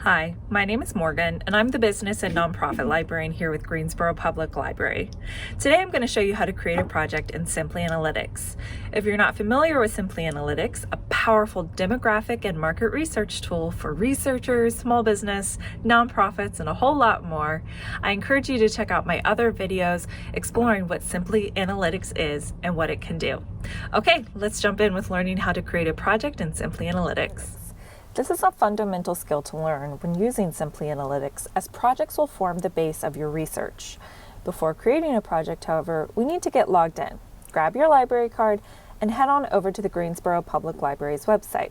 Hi, my name is Morgan, and I'm the Business and Nonprofit Librarian here with Greensboro Public Library. Today I'm going to show you how to create a project in Simply Analytics. If you're not familiar with Simply Analytics, a powerful demographic and market research tool for researchers, small business, nonprofits, and a whole lot more, I encourage you to check out my other videos exploring what Simply Analytics is and what it can do. Okay, let's jump in with learning how to create a project in Simply Analytics. This is a fundamental skill to learn when using Simply Analytics, as projects will form the base of your research. Before creating a project, however, we need to get logged in. Grab your library card and head on over to the Greensboro Public Library's website.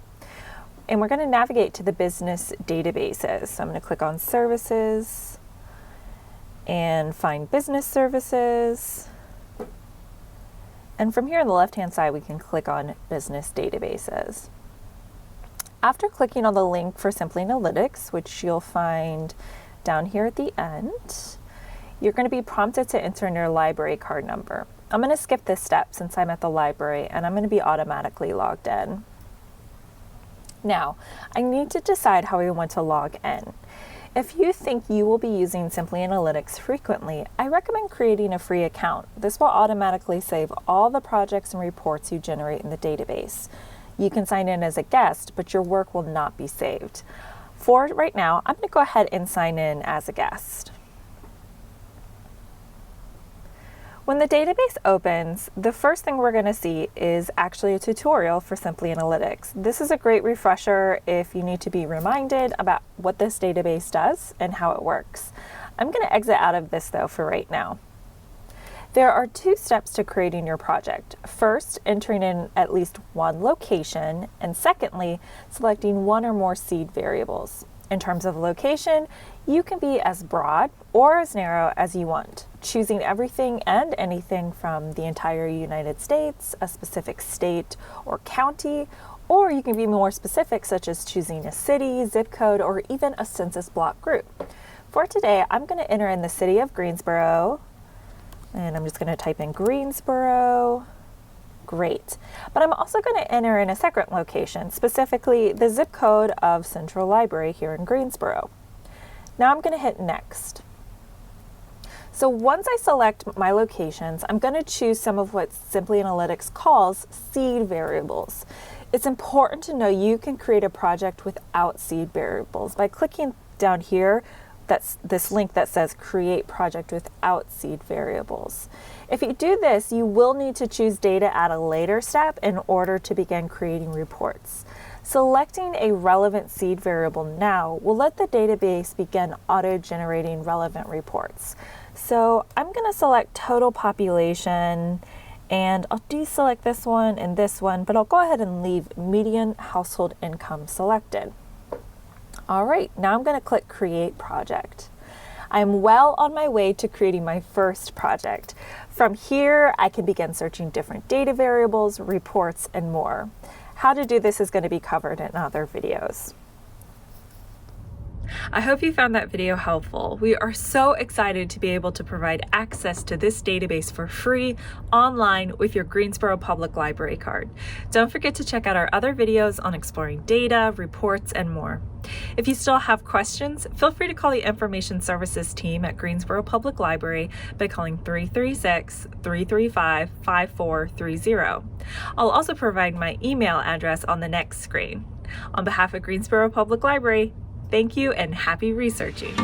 And we're going to navigate to the business databases. So I'm going to click on Services and find Business Services. And from here on the left-hand side, we can click on Business Databases. After clicking on the link for Simply Analytics, which you'll find down here at the end, you're going to be prompted to enter in your library card number. I'm going to skip this step since I'm at the library and I'm going to be automatically logged in. Now, I need to decide how we want to log in. If you think you will be using Simply Analytics frequently, I recommend creating a free account. This will automatically save all the projects and reports you generate in the database. You can sign in as a guest, but your work will not be saved. For right now, I'm going to go ahead and sign in as a guest. When the database opens, the first thing we're going to see is actually a tutorial for Simply Analytics. This is a great refresher if you need to be reminded about what this database does and how it works. I'm going to exit out of this though for right now. There are two steps to creating your project. First, entering in at least one location, and secondly, selecting one or more seed variables. In terms of location, you can be as broad or as narrow as you want, choosing everything and anything from the entire United States, a specific state or county, or you can be more specific, such as choosing a city, zip code, or even a census block group. For today, I'm going to enter in the city of Greensboro, and I'm just going to type in Greensboro. Great. But I'm also going to enter in a second location, specifically the zip code of Central Library here in Greensboro. Now I'm going to hit Next. So once I select my locations, I'm going to choose some of what Simply Analytics calls seed variables. It's important to know you can create a project without seed variables by clicking down here. That's this link that says create project without seed variables. If you do this, you will need to choose data at a later step in order to begin creating reports. Selecting a relevant seed variable now will let the database begin auto-generating relevant reports. So I'm going to select total population, and I'll deselect this one and this one, but I'll go ahead and leave median household income selected. All right, now I'm going to click Create Project. I'm well on my way to creating my first project. From here, I can begin searching different data variables, reports, and more. How to do this is going to be covered in other videos. I hope you found that video helpful. We are so excited to be able to provide access to this database for free online with your Greensboro Public Library card. Don't forget to check out our other videos on exploring data, reports, and more. If you still have questions, feel free to call the Information Services team at Greensboro Public Library by calling 336-335-5430. I'll also provide my email address on the next screen. On behalf of Greensboro Public Library, thank you and happy researching.